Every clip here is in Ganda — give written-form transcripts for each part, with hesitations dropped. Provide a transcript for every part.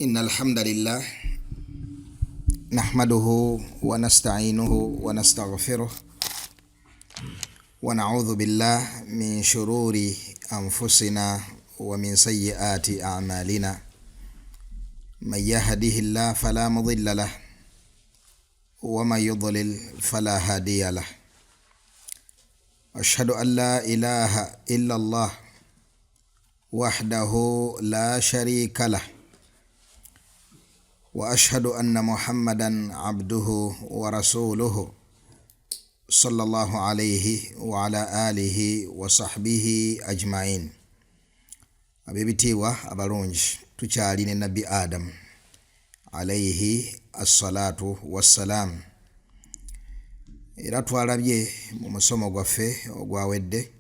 إن الحمد لله نحمده ونستعينه ونستغفره ونعوذ بالله من شرور أنفسنا ومن سيئات أعمالنا من يهده الله فلا مضل له ومن يضلل فلا هادي له أشهد أن لا إله إلا الله وحده لا شريك له وأشهد أن محمدا عبده ورسوله صلى الله عليه وعلى آله وصحبه أجمعين. abebitiibwa abalungi tukyalina nabbi Adam alayhi assalatu wassalam, era twalabye mu musomo gwaffe ogwawedde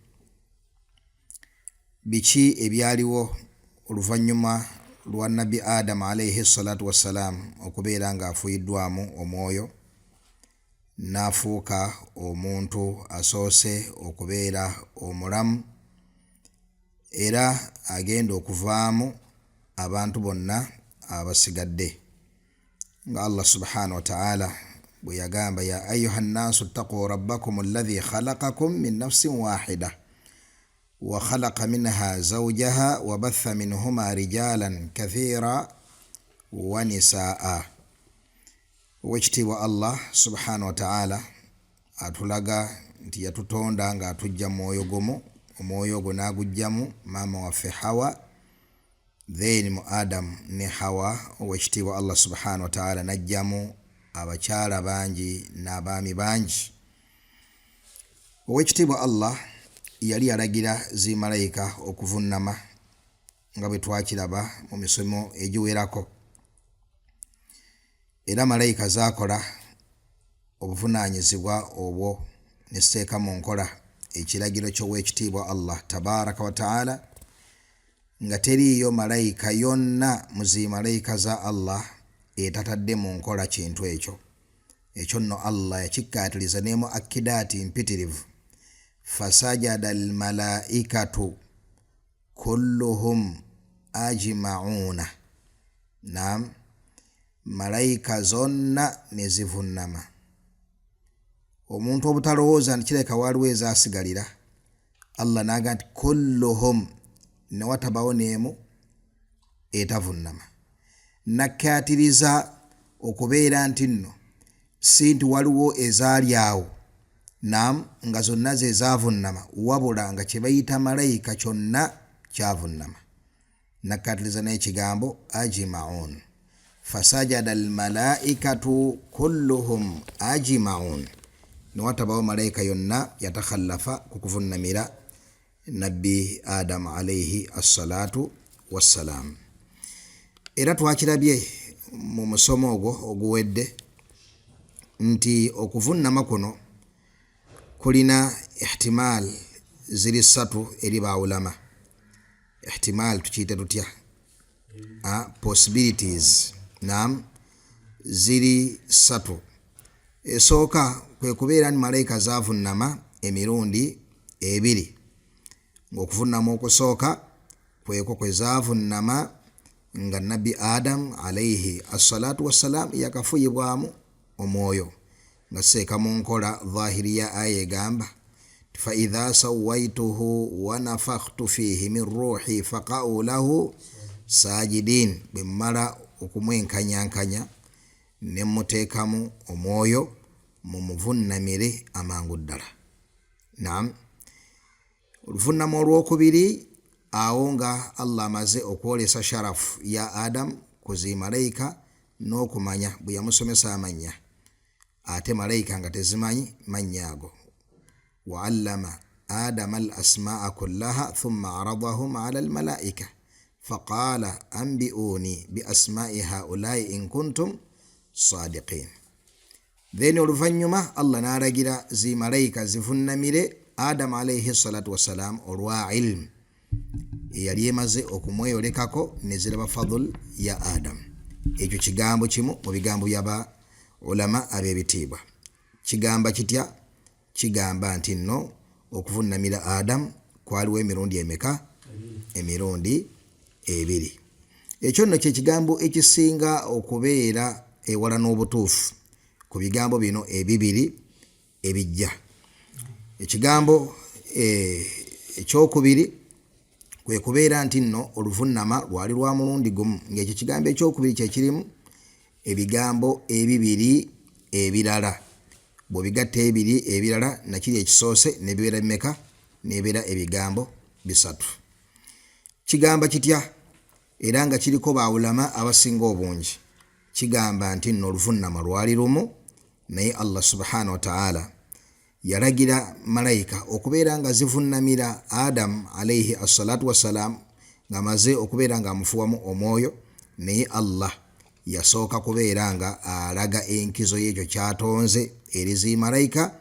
biki ebyaliwo oluvannyuma lwa nabbi Adam alayhi assalatu wassalam okubeera nga afuyiddwamu omwoyo n'afuuka omuntu asoose okubeera omulamu era agenda okuvaamu abantu bonna abasigadde nga Allah subhanahu wa ta'ala bwe yagamba ya ayuha nnaasu ttaquu rabbakum alladhi khalaqakum min nafsin wahida wa khalaqa minha zawjaha wa batha minhuma rijalan kathira wa nisaa. Owekitiibwa Allah subhanahu wa ta'ala atulaga nti yatutonda nga atujja mwoyo gumu, omwoyo ogwo n'agujjamu maama waffe Hawa, then mu Adam ne Hawa owekitiibwa Allah subhanahu wa ta'ala n'ajjamu abakyala bangi n'abaami bangi. Owekitiibwa Allah yali yalagira zi malayika okuvunnama nga bwe twakiraba mu misomo egiwerako, era malayika zaakola obuvunaanyizibwa obwo ne ziteeka mu nkola ekiragiro ky'owekitiibwa Allah tabaraka wa ta'ala, nga teriiyo malayika yonna mu zi malayika za Allah etatadde mu nkola kintu ekyo. Ekyo nno Allah yakikkaatiriza ne mu akidaati mpitirivu, fasajada almalaikatu kulluhum ajma'una. Naam, malayika zonna ne zivunnama. Omuntu obutalowooza nti kireka waliwo ezaasigalira, Allah n'agamba nti kulluhum, ne watabawo n'emu etavunnama. Nakkaatiriza okubeera nti nno si nti waliwo ezaali awo naam nga zonna ze zaavunnama, wabula nga kye bayita malayika kyonna kyavunnama. Nakkaatiriza n'ekigambo ajma'un, fasajada almalaikatu kulluhum ajma'un, ne watabawo malayika yonna yatakhallafa ku kuvunnamira nabbi Adam alayhi assalatu wassalam. Era twakirabye mu musomo ogwo oguwedde nti okuvunnama kuno kulina ihtimal ziri ssatu eri baulama. Ihtimal tukiyite tutya? Possibilities. Naam, ziri ssatu. Esooka kwe kubeera ni malayika zaavunnama emirundi ebiri, ng'okuvunnama okusooka kwekwo kwe zaavunnama nga nabbi Adam alayhi assalatu wassalam yakafuyibwamu omwoyo, nga seeka mu nkola dhahiriya aya egamba fa idha sawaituhu wa nafakhtu fihi min ruhi faqa'u lahu sajidin. Bwe mmala okumwenkanyankanya ne muteekamu omwoyo mumuvunnamire amangu ddala. Naam, oluvunnama olwokubiri awo nga Allah amaze okwolesa sharafu ya Adam ku zi malayika n'okumanya bwe yamusomesa amannya, ate malayika nga tezimanyi mannya ago. wa allama Adama al asma'a kullaha thumma aradahum ala al malaika faqala anbi'uni bi asma'i haula'i in kuntum sadiqin. Then oluvannyuma Allah n'alagira zi malayika zivunnamire Adam alayhi salatu wassalam olwa ilmu eyali emaze okumweyolekako ne ziraba fadul ya Adam. Ekyo kigambo kimu mu bigambo byaba ulama ab'ebitiibwa. Kigamba kitya? Kigamba nti nno okuvunnamira Adam kwaliwo emirundi emeka? Emirundi ebiri. ekyo nno kye kigambo ekisinga okubeera ewala n'obutuufu ku bigambo bino ebibiri ebijja. Ekigambo ekyokubiri kwe kubeera nti nno oluvunnama lwali lwa mulundi gumu, ng'ekyo kigambo ekyokubiri kye kirimu ebigambo ebibiri ebirala. Bw'obigatta ebiri ebirala nakiri ekisoose ne bibeera bimeka? Nebeera ebigambo bisatu. Kigamba kitya era nga kiriko baulama abasinga obungi. Kigamba nti nno oluvunnama lwali lumu, naye Allah subhanahu wa ta'ala yalagira malayika okubeera nga zivunnamira Adam alayhi assalatu wassalam ng'amaze okubeera nga amufuwamu omwoyo, naye Allah yasooka kubeera nga alaga enkizo y'ekyo kyatonze eri zi malayika,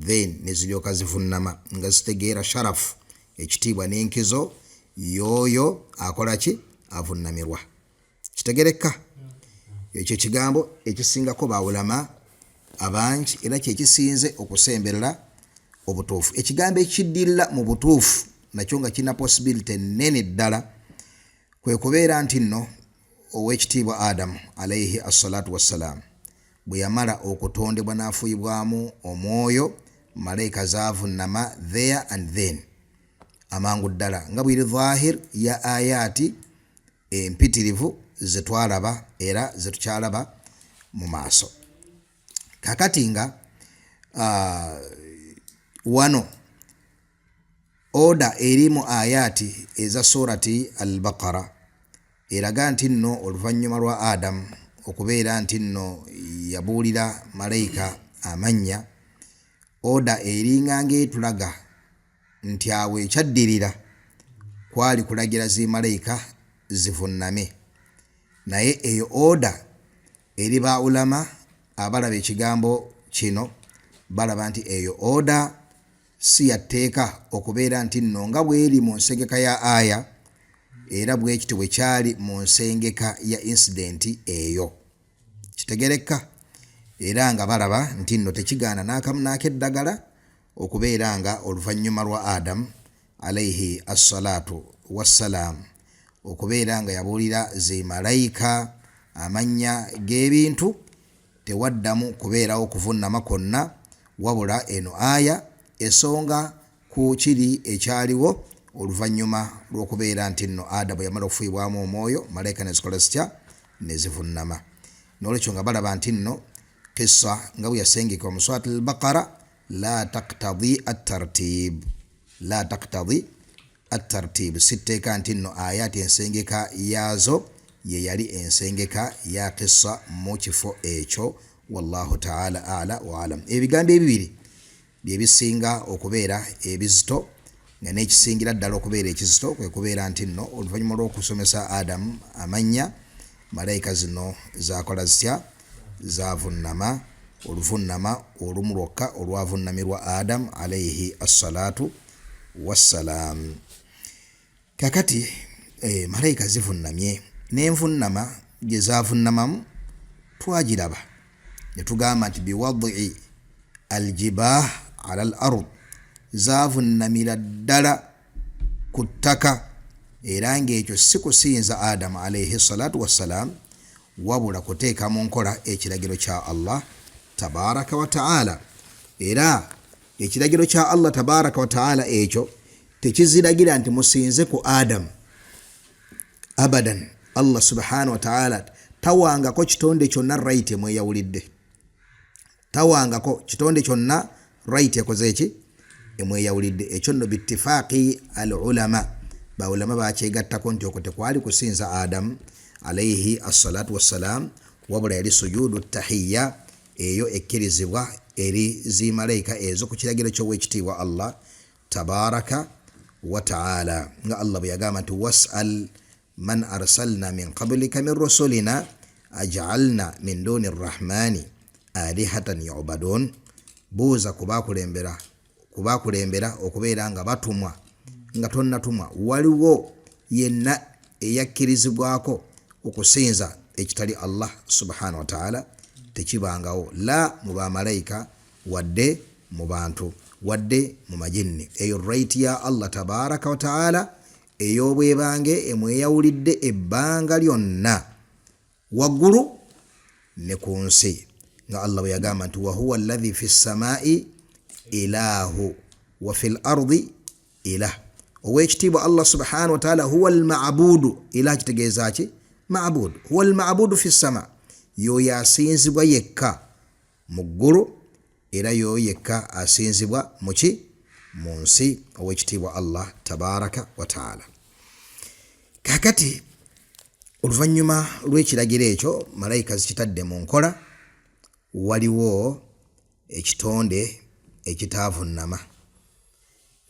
then ne ziryoka zivunnama nga zitegeera sharafu, ekitiibwa n'enkizo y'oyo akola ki? Avunnamirwa. Kitegereka? Ekyo kigambo ekisingako baulama abangi era kye kisinze okusemberera obutuufu. Ekigambo ekiddirira mu butuufu nakyo nga kina possibility nene ddala kwe kubeera nti nno ow'ekitiibwa Adamu alayhi assalatu wassalam bwe yamala okutondebwa n'afuuyibwamu omwoyo, malayika zaavunnama there and then, amangu ddala, nga bwiri zahir ya ayati empitirivu ze twalaba era ze tukyalaba mu maaso. Kakati nga wano oda eri mu ayati eza surati al-Baqara eraga nti nno oluvannyuma lwa Adamu okubeera nti nno yabuulira malayika amannya, oda eringa ng'etulaga nti awo ekyaddirira kwali kulagira zi malayika zivunname. Naye eyo oda eri baulama abalaba ekigambo kino balaba nti eyo oda si yatteeka okubeera nti nno nga bweri mu nsengeka ya aya era bwekiti bwe kyali mu nsengeka ya incidenti eyo. Kitegereka? Era nga balaba nti nno tekigaana n'akamu n'akeddagala okubeera nga oluvannyuma lwa Adamu alayhi assalatu wassalam okubeera nga yabuulira zi malayika amannya g'ebintu tewaddamu kubeerawo kuvunnama kwonna, wabula eno aya esonga ku kiri ekyaliwo oluvannyuma lw'okubeera nti nno Adamu yamala okufuuyibwamu omwoyo, malayika ne zikola zitya? Ne zivunnama. N'olwekyo nga balaba nti nno kissa nga bwe yasengekwa mu surati al-Baqara la taqtadi at-tartib, la taqtadi at-tartib, sitteeka nti nno ayati ensengeka yaazo ye yali ensengeka ya kissa mu kifo ekyo. Wallahu ta'ala a'la wa alam. Ebigambo ebibiri bye bisinga okubeera ebizito, nga n'ekisingira ddala okubeera ekizito kwe kubeera nti nno oluvannyuma lw'okusomesa Adamu amannya, malayika zino zakola zitya? Zavunnama oluvunnama olumu lwokka olwavunnamirwa Adamu alayhi assalatu wassalam. Kakati malayika zivunnamye, n'envunnama gye zavunnamamu twagiraba ne tugamba nti biwad'i aljibah ala al-ard, zavunnamira ddala ku ttaka, era ng'ekyo si kusinza Adamu alayhi salatu wassalam wabula kuteeka mu nkola ekiragiro kya Allah tabaraka wa ta'ala. Era ekiragiro kya Allah tabaraka wa ta'ala ekyo tekiziragira nti musinze ku Adamu abadan. Allah subhanahu wa ta'ala tawangako kitonde kyonna right emweyawulidde, tawangako kitonde kyonna right yakoze eki? Emweyawulidde. Ekyo nno bittifaaqi al-ulama, baulama bakyegattako nti okwo tekwali kusinza Adamu alayhi assalatu wassalam, wabula yali sujudu tahiyya eyo ekkirizibwa eri zi malayika ezo ku kiragiro ky'owekitiibwa Allah tabaraka wa ta'ala, nga Allah bwe yagamba nti was'al man arsalna min qablika min rusulina aj'alna min duni rrahmani alihatan yu'badun, buuza kubakulembera okubeera nga batumwa nga tonnatumwa, waliwo yenna eyakkirizibwako okusinza ekitali Allah subhanahu wa ta'ala? Tekibangawo, la mu bamalayika wadde mu bantu wadde mu majinni. Eyo right ya Allah tabaraka wa ta'ala ey'obwebange emweyawulidde ebbanga lyonna waggulu ne ku nsi nga Allah bwe yagamba nti wa huwa alladhi fi ssamaa'i ilahu wa fil ardi ilah. Owekitiibwa Allah subhanahu wa ta'ala huwa al-ma'budu. Ilah kitegeeza ki? Ma'bud. Huwa al-ma'budu fi ssamaa, yoyo asinzibwa yekka mu ggulu era yoyo yekka asinzibwa mu ki? Mu nsi. Owekitiibwa Allah tabaraka wa ta'ala. Kakati oluvannyuma lw'ekiragiro ekyo malayika zikitadde mu nkola, waliwo ekitonde ekitaavunnama,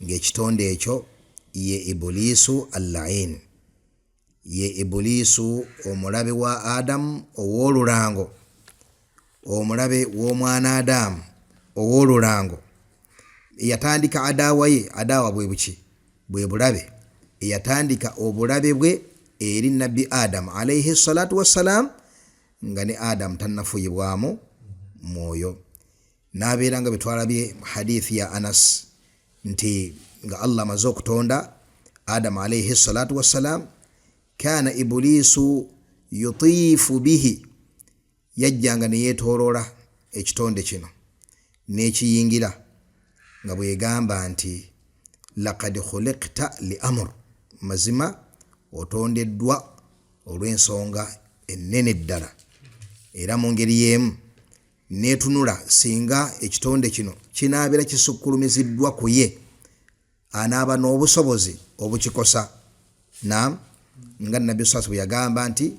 ng'ekitonde ekyo ye Ibuliisu al-la'in, ye Ibuliisu omulabe wa Adamu ow'olulango, omulabe w'omwana Adamu ow'olulango, eyatandika adaawa ye. Adaawa bwe buki? Bwe bulabe. Eyatandika obulabe bwe eri nabbi Adamu alayhi salatu wassalaam nga ne Adamu tannafuyibwamu mwoyo. N'abeera nga betwalabye mu hadithi ya Anas nti nga Allah amaze okutonda Adamu alayhi salatu wassalaam, kana Ibuliisu yutiifu bihi, yajjanga ne yeetooloola ekitonde kino n'ekiyingira nga bwegamba nti laqad khuliqta li amr, mazima otondeddwa olw'ensonga ennene ddala. Era mu ngeri y'emu neetunula singa ekitonde kino kinaabeera kisukkulumiziddwa ku ye, anaaba n'obusobozi obukikosa. Naam, nga Nabbi Sasa bwe yagamba nti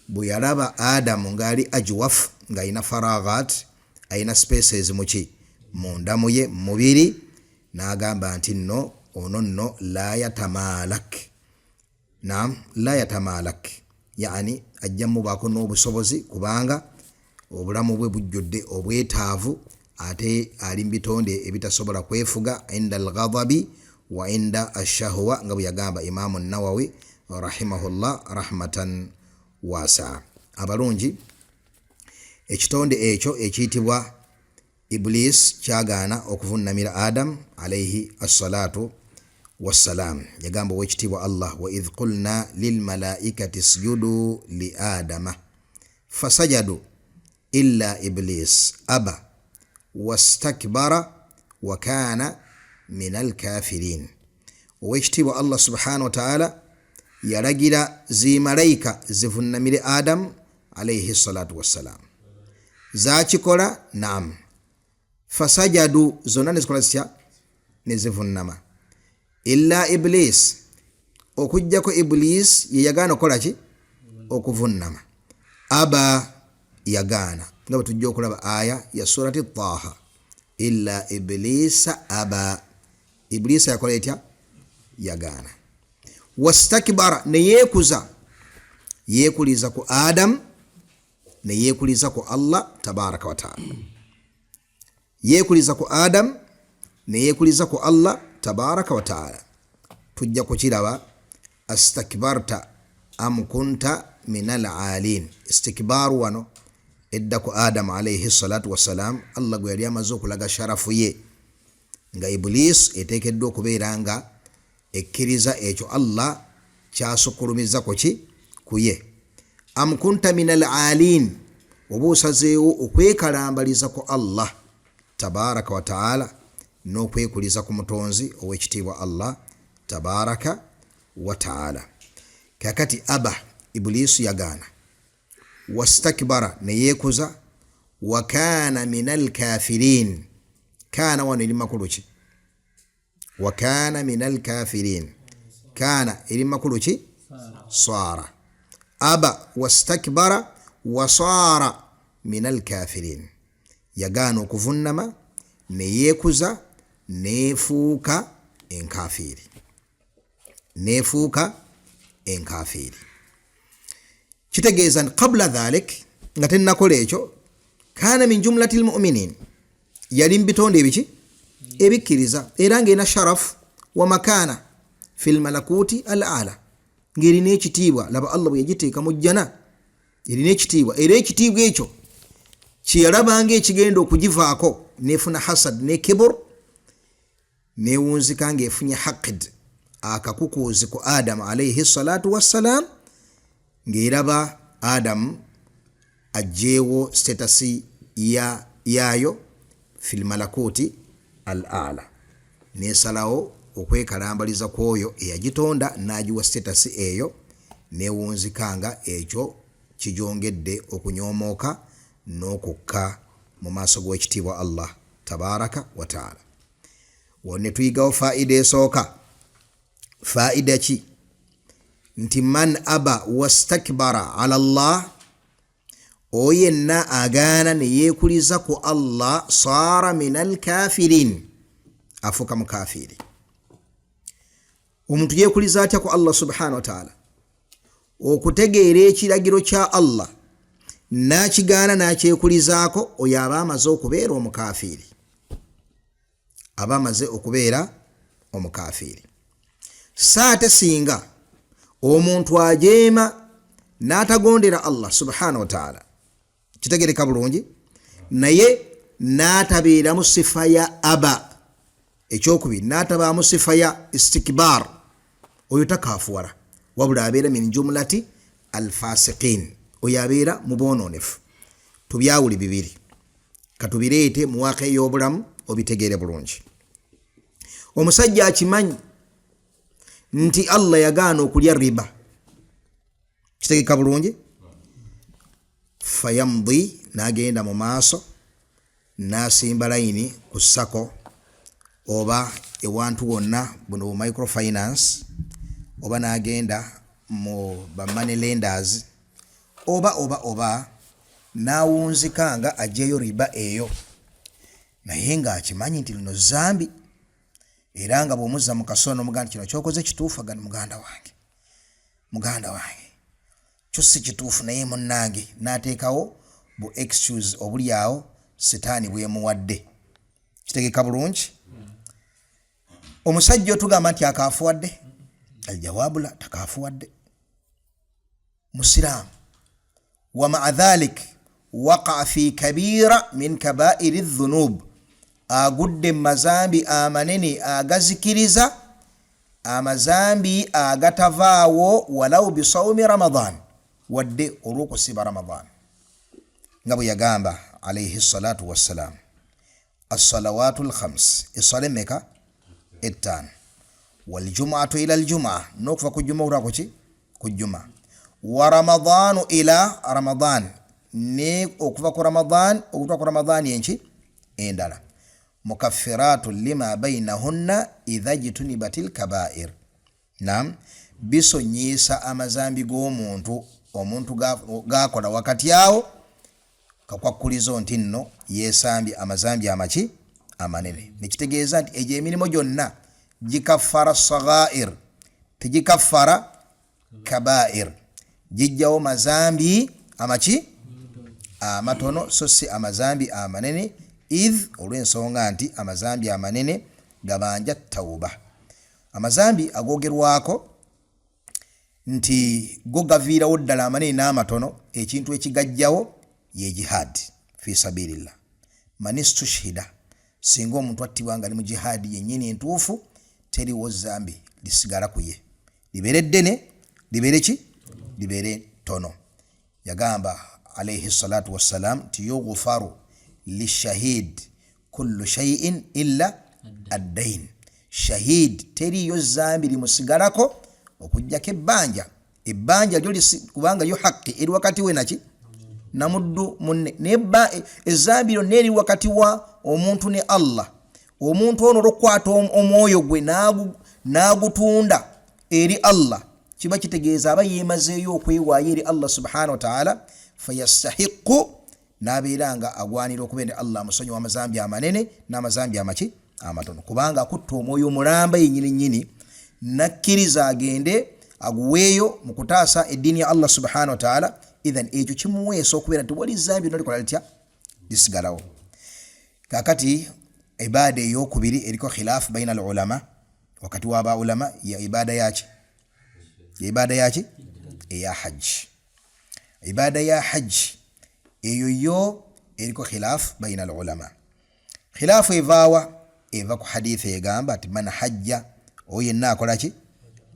bwe yalaba Adamu ng'ali ajwaf, ng'alina faraghat, alina spaces muki mundamu ye mubiri, n'agamba nti nno ono nno la yatamalak. Naam, la yatamalak, yani ajja mubaako n'obusobozi kubanga obulamu bwe bujjudde obwetaavu, ate ali mu bitonde ebitasobola kwefuga inda al-ghadabi wa inda ash-shahwa, nga bwe yagamba Imaamu Nawawi rahimahullah rahmatan wasa. Abalungi, ekitonde ekyo ekiyitibwa Iblis kyagaana okuvunnamira Adam alayhi assalatu wassalaam. Yagamba owekitiibwa Allah, wa idh qulna lil malaikati isjudu li Adama fasajadu illa Iblis aba wastakbara wa kana min al-kafirin. Owekitiibwa Allah subhanahu wa ta'ala yalagira zi malayika zivunnamire Adam alayhi salatu wassalaam. Zakikola? Naam. Fasajadu, zonna nezikola zitya? Nezivunnama. Illa Iblis, okujjako Iblis ye yagaana okukola ki? Okuvunnama. Aba, yagaana. Nga bwe tujja okulaba aya ya surati Taha. Illa Iblisa aba. Iblisa yakola etya? Yagaana. Wastakbara, ne yeekuza. Yeekuliza ku Adam, ne yeekuliza ku Allah tabaraka wa ta'ala. Yeekuliza ku Adam, ne yeekuliza ku Allah tabaraka wa ta'ala. Tujja kukiraba astakbarta am kunta min al-alin. Istikbaru wano edda ku Adam alayhi salatu wassalam, Allah gwe yali amaze okulaga sharafu ye nga Iblis eteekeddwa okubeera nga ekkiriza ekyo Allah kyasukkulumiza ku ye. Am kunta min al-alin, oba osazeewo okwekalambaliza ku Allah tabaraka wa ta'ala n'okwekuliza ku mutonzi ow'ekitiibwa Allah tabaraka wa ta'ala. Kakati aba, Ibulisu yagaana. Wastakbara, ne yeekuza. Wa kana min al-kafirin, kana wano eri makulu ki? Wa kana min al-kafirin, kana eri makulu ki? Sara. Aba wastakbara wa sara min al-kafirin, yagaana okuvunnama, ne yeekuza, neefuuka enkafiiri. Neefuuka enkafiiri. Kitegeeza qabla dhalik, nga tennakola ekyo, kaana min jumlati al-mu'minin, yali mu bitonde ebiki? Ebikkiriza, era ng'erina sharafu wa makaana fil malakuti al-ala, ng'erina ekitiibwa. Laba Allah bwe yagiteeka mu jjana, erina ekitiibwa, era ekitiibwa ekyo kyeyalabanga ekigenda okugivaako, neefuna hasad ne kibur, neewunzika ng'efunye haqid, akakukuuzi ku Adamu alayhi salatu wassalam ng'eraba Adamu ajjeewo status yaayo fil malakuti al ala nesalawo okwekalambaliza kwoyo eyagitonda n'agiwa status eyo newunzikanga ekyo kijongedde okunyomooka n'okukka mu maaso g'ekitiibwa Allah tabaraka wa taala. Wonne tuyigawo faida esooka. Faida ki? Nti man aba wastakbara ala Allah, oyenna agaana ne yeekuliza ku Allah, saara min alkafirin, afuka mukafiri. Omuntu yeekuliza atya ku Allah subhanahu wa taala? Okutegeera ekiragiro kya Allah n'akigaana n'akyekulizaako, oyo aba amaze okubeera omukafiri. Aba amaze okubeera omukafiri. Saate singa omuntu ajeema n'atagondera Allah subhanahu wa taala, kitegereka bulungi, naye n'atabeera mu sifa ya aba, ekyokubiri n'ataba mu sifa ya istikbar, oyo takaafuwala, wabula abeera min jumlati alfasiqin, oyo abeera mu boononefu. Tubyawuli bibiri, katubireete mu waaka ey'obulamu obitegeere bulungi. Omusajja akimanyi nti Allah yagaana okulya riba, kitegeka bulungi, fayamdi, n'agenda mu maaso n'asimba layini ku sako oba ewantu wonna buno bu microfinance, oba n'agenda mu ba money lenders, oba n'awunzikanga ajjeyo riba eyo, naye ng'akimanyi nti lino zambi, era nga bw'omuzza mu kasono n'omuganda kino kyokoze kituufu, agandi muganda wange kyo si kituufu, naye munnange, n'ateekawo bu excuse obuli awo sitaani bwemuwadde. Kitegeka bulungi. Omusajja otugamba nti akaafuwadde, aljawabula takaafuwadde, musiraamu. Wa ma'a dhalik waqa fi kabira min kabairi dhunub, agudde mazambi amanene agazikiriza, amazambi agatavaawo walau bisawmi Ramadan, wadde olw'okusiba Ramadan. Nga bwe yagamba alayhi salatu wassalam, as-salawatul khams, essala emmeka? Ettaano. Wal jumu'atu ila al jumu'a, n'okuva ku juma okutuuka kuki? Ku juma. Wa ramadanu ila Ramadan, ne okuva ku Ramadan okutuuka ku Ramadan yenki endala. Mukaffiratu lima bainahunna idha jitunibatil kabair. Naam, bisonyisa amazambi g'omuntu omuntu gakola wakati awo kakwakulizo nti nno yeesambye amazambi amaki amanene. Nekitegeeza nti egyo emirimu gyonna gikaffara saghair, tegikaffara kabair, gijjawo mazambi amaki amatono, so si amazambi amanene, idh olw'ensonga nti amazambi amanene gabanja tawuba. Amazambi agogerwako nti go gaviirawo ddala amanene n'amatono, ekintu ekigajjawo ye jihad fi sabilillah. Manistushhida, singa omuntu attibwa nga ali mu jihadi yennyini entuufu, teriwo zambi lisigala ku ye, libeere ddene, libeere ki? Libeere tono. Yagamba alayhi salatu wassalam ti yughfaru lishahid kullu shay'in illa ad-dain. Shahid teriyo zambi limusigalako okujjako ebbanja lyo kubanga yo haqqi eri wakati we naki namuddu munne, ezambi lyonna eri wakati wa omuntu ne Allah. Omuntu ono olw'okukwata omwoyo gwe n'agutunda eri Allah, kiba kitegeeza aba yeemazeeyo okwewaayo eri Allah subhanahu wa ta'ala, fayastahiqu, n'abeera nga agwanira okubeera Allah amusonyiwa amazambi amanene n'amazambi amaki amatono, kubanga akutta omwoyo omulamba yennyini nakkiriza agende aguweeyo mu kutaasa eddiini ya Allah subhanahu wa ta'ala. Idhan ekyo kimuweesa okubeera nti wali zambi lyonna likola litya? Lisigalawo. Kakati ibada ey'okubiri eriko khilaafu baina al ulama, wakati w'aba ulama, ya ibada yaki? Ya ibada yaki? Eya hajji. Ibada ya hajji eyo yo eriko khilaafu baina al ulama. Khilaafu evaawa? Eva ku hadithi egamba ati man hajja, oyo yenna akola ki?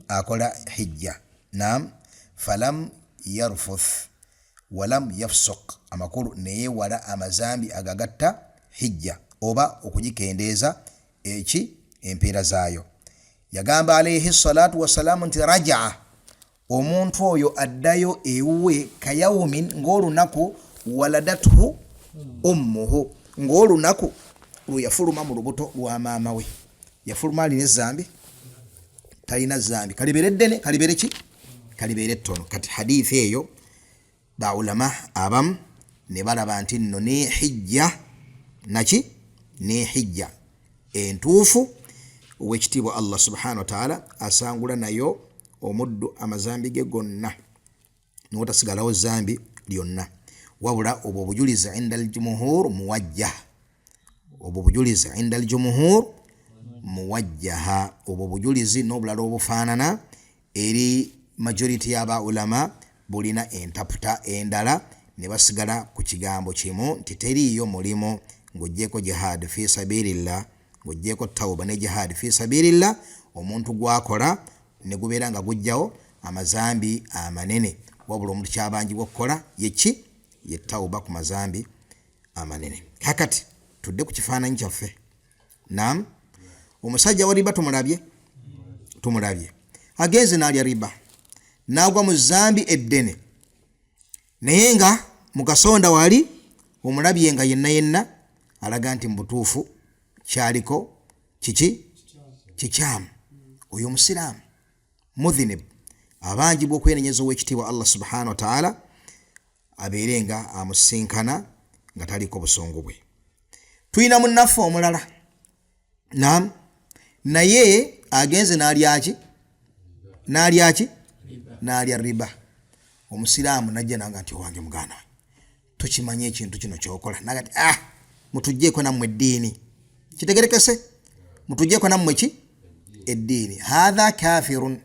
akola hijja. Naam, falam yarfuth walam yafsuq, amakulu naye wala amazambi agagatta hijja oba okugikendeeza empeera zaayo. Yagamba alayhi salatu wassalamu nti rajaa, omuntu oyo addayo ewuwe kayawumin, ng'olunaku waladathu ummuhu, ng'olunaku lwe yafuluma mu lubuto lwa maama we. Yafuluma alina ezambi? Talina zambi. Kalibeere ddene, kalibeere ki? Kalibeere ttono. Kati hadithi eyo baulama abamu ne balaba nti nno ne hijja naki? Ne hijja entuufu ow'ekitiibwa Allah subhanahu wa ta'ala asangula nayo omuddu amazambi ge gonna n'otasigalawo zambi lyonna, wabula obwo obujulizi inda al-jumhur muwajjah, obwo obujulizi inda al-jumhur muwajjaha, obwo obujulizi n'obulala obufaanana eri majority y'aba ulama bulina entaputa endala ne basigala ku kigambo kimu nti teriiyo mulimo ng'oggyeko jihad fi sabilillah, ng'oggyeko tawba ne jihad fi sabilillah, omuntu gwakola ne gubeera nga gujjawo amazambi amanene, wabula omuntu kyabanjibwa okukola yeki? Ye tawba ku mazambi amanene. Kakati tudde ku kifaananyi kyaffe. Naam, omusajja wa riba tumulabye agenze n'alya riba n'agwa mu zambi eddene, naye nga mu kasonda wali omulabye nga yenna alaga nti mu butuufu kyaliko kikyamu. Oyo musiraamu mudhinib abanjibwa okwenenyeza ow'ekitiibwa Allah subhanahu wa ta'ala abeere nga amusinkana nga taliko busungu bwe. Tuyina munnaffe omulala, naam, naye agenze n'alya riba. Omusiraamu najja nanga nti owange mugana tukimanye ekintu kino kyokola, naga nti mutugjeeko nammwe eddiini. Kitegerekese? Mutugjeeko nammwe ki? Eddiini. Hatha kafirun,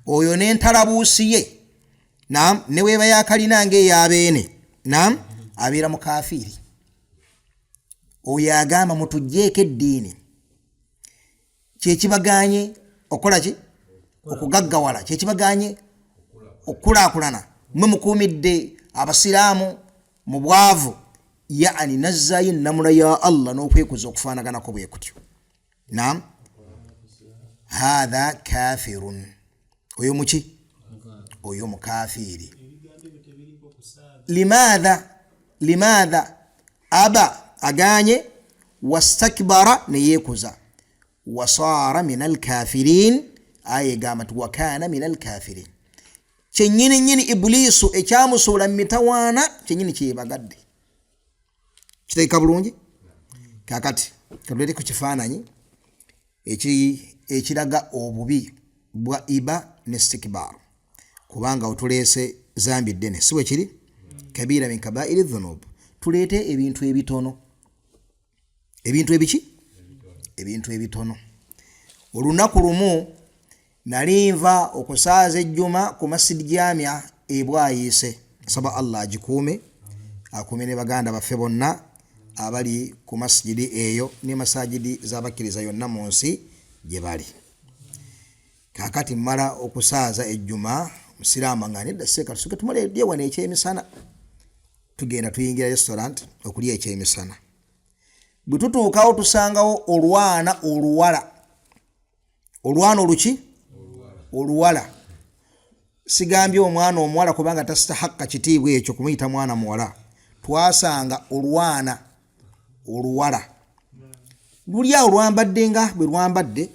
oyo n'entalabuusi ye, naam, ne weeba yakalina ng'ey'abeene, naam, abeera mu kafiiri. Oyo agamba mutugjeeko eddiini, kyekibaganye okola ki? Okugaggawala, kyekibaganye okulaakulana. Mwe mukuumidde abasiraamu mu bwavu, yaani nazzaayo ennamula ya Allah n'okwekuza okufaanaganako bwe kutyo. Naam, hatha kafirun, oyo muki? Oyo mukafiiri. Limadha aba aganye wastakbara ne yeekuza wasaara min alkafirin, ayegamba nti wakana min alkafirin. Kyennyini Ibuliisu ekyamusuula mu mitawaana kyennyini kyebagadde. Kiteeka bulungi? Kakati katulete ku kifaananyi ekiraga obubi bwa iba ne istikbar, kubanga otuleese zambi ddene, si bwe kiri? Kabira min kabairi dhunub. Tuleete ebintu ebitono. Ebintu ebiki? Ebintu ebitono. Olunaku lumu nali nva okusaaza ejjuma ku masjidi jamia ebwayiise. Saba Allah agikuume, akuume ne baganda baffe bonna abali ku masjidi eyo ne masajidi z'abakkiriza yonna mu nsi gye bali. Kakati mmala okusaaza ejjuma, musiraamu nga nedda seeka tusuke tumale edya wano ekyemisana, tugenda tuyingira restaurant okulya ekyemisana. Bwe tutuukawo tusangawo oluwala. Olwana oluki? Oluwala. Sigambye omwana omuwala kubanga tasitahakka kitiibwa ekyo kumuyita mwana muwala. Twasanga oluwala. Luli awo lwambadde nga bwe lwambadde.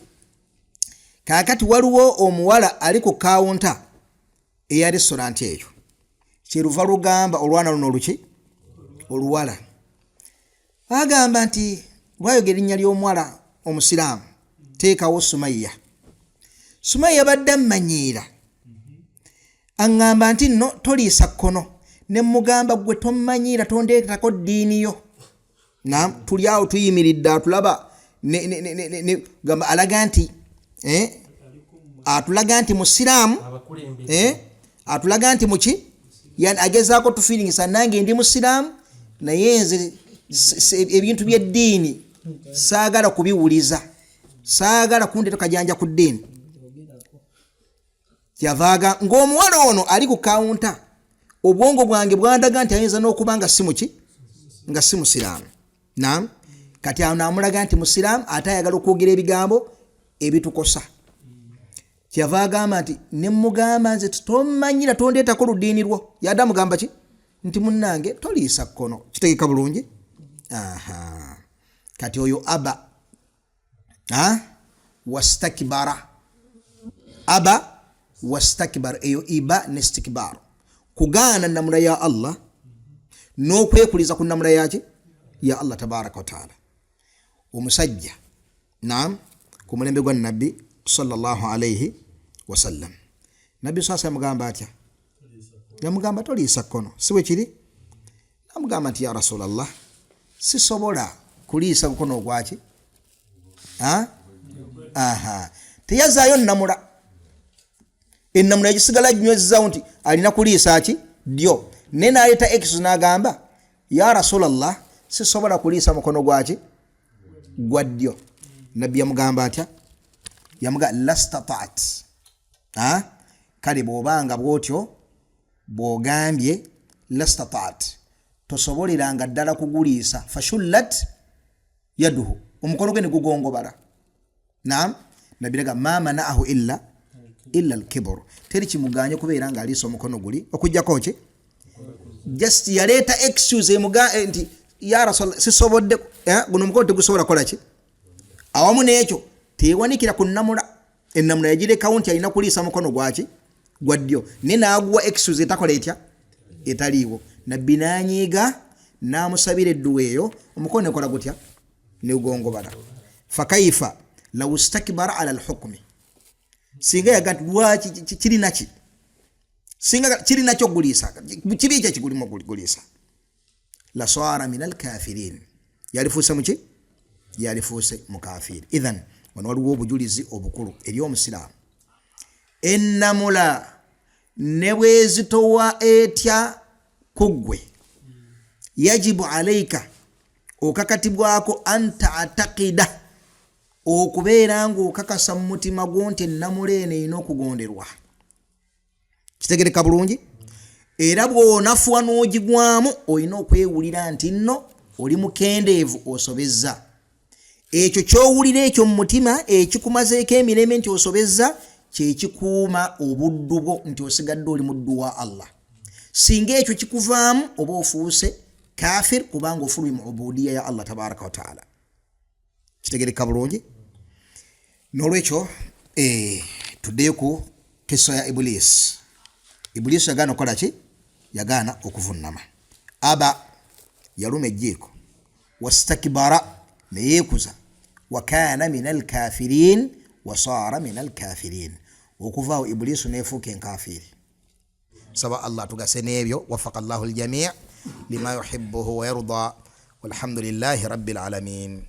Kakati waliwo omuwala ali ku kawunta eya restaurant eyo. Kyeruva lugamba olwana luno oluki? Oluwala. Agamba nti lwayogera erinnya ly'omuwala omusiraamu, teekawo Sumaya badde ammanyiira. Aŋŋamba nti nno toliisa kkono, ne mugamba gwe tommanyiira tondeetako ddiini yo. Naam, tuli awo tuyimiridde atulaba gamba alaga nti atulaga nti musiraamu, atulaga nti muki? Yani agezaako tufiiringisa nange ndi musiraamu naye nze ebintu by'eddiini saagala kubiwuliza, saagala kundeeta kajanja ku ddiini. kyavaaga ng'omuwala ono ali ku kawunta obwongo bwange bwandaga nti ayinza n'okuba nga si musiraamu. Naam, kati awo naamulaga nti musiraamu ate ayagala okwogera ebigambo ebitukosa. Kyava agamba nti ne mugamba nze tomanyira tondeetako ludiini lwo. Yadde amugamba ki? Nti munnange toliisa kkono. Kitegeka bulungi? Aha. Kati oyo aba wastakbara. Aba wastakbara, eyo iba ne istikbar. Kugaana namula ya Allah n'okwekuliza ku namula yaki ya Allah tabaraka wa taala. Omusajja naam ku mulembe gwa nabbi sallallahu alayhi wasallam, nabbi sasa yamugamba atya? Yamugamba toliisa kkono. Si bwe kiri? Namugamba nti ya Rasulallah, sisobola kuliisa mukono gwaki. Teyazaayo namula. Ennamula yagisigala ginywezezaawo nti alina kuliisa ki? Ddyo. Ne n'aleeta excuse n'agamba ya Rasulallah, sisobola kuliisa mukono gwaki? Gwa ddyo. Nabbi yamugamba atya? Yamugamba lastataat. Kale bw'obanga bw'otyo bw'ogambye lastataat, tosoboleranga ddala kuguliisa. Fashullat yaduhu, omukono gwe ne gugongobala. Naam, nabbi yagamba ma manaahu illa al-kibr. Teri kimuganye kubeera nga aliisa omukono guli okujjako ki? Just yaleeta excuse nti ya Rasul sisobodde guno omukono tegusobola kola ki? Awamu n'ekyo tewanikira ku nnamula. Ennamula yagirekawo nti alina kuliisa mukono gwaki? Gwa ddyo. Ne n'aguwa excuse etakola etya? Etaliiwo. Nabbi n'anyiiga n'amusabira edduwa eyo, omukono nekola gutya? Ne gugongobala. Fakaifa law istakbara ala al-hukmi. Singa yagati lwaki kirina ki? Singa kirina kyo guliisa. Kibi ekyo kigulimu guliisa. La swara min al-kafirin. Yalifuuse mu ki? Yalifuuse mukafiri. Idhan wano waliwo obujulizi obukulu eri omusiraamu. Ennamula ne bwezitowa etya kuggwe, yajibu alayka okakatibwako anta atakida, okubeera ng'okakasa mu mutima gwo nti ennamula eno erina okugonderwa. Kitegereka bulungi? Era bw'onafuwa n'ogigwamu olina okwewulira nti nno oli mukendeevu, osobezza. Ekyo ky'owulira ekyo mu mutima ekikumazeeko emirembe nti osobezza, kye kikuuma obuddu bwo nti osigadde oli muddu wa Allah. Singa ekyo kikuvaamu oba ofuuse kafir, kubanga ofulwe mu ubudiya ya Allah tabaraka wa taala. Kitegereka bulungi? N'olwekyo tuddeyo ku kisa ya Iblis. Iblis yagaana okukola ki? Yagaana okuvunnama. Aba yaluma ejjiiko, wastakbara ne yeekuza, wa kaana min al-kafirin wa saara min al-kafirin. Okuvaawo Iblis neefuuka enkafiri. Saba Allah tugase n'ebyo. Wafaqa Allahu al-jamii' lima yuhibbuhu wa yarda, walhamdulillahi rabbil alamin.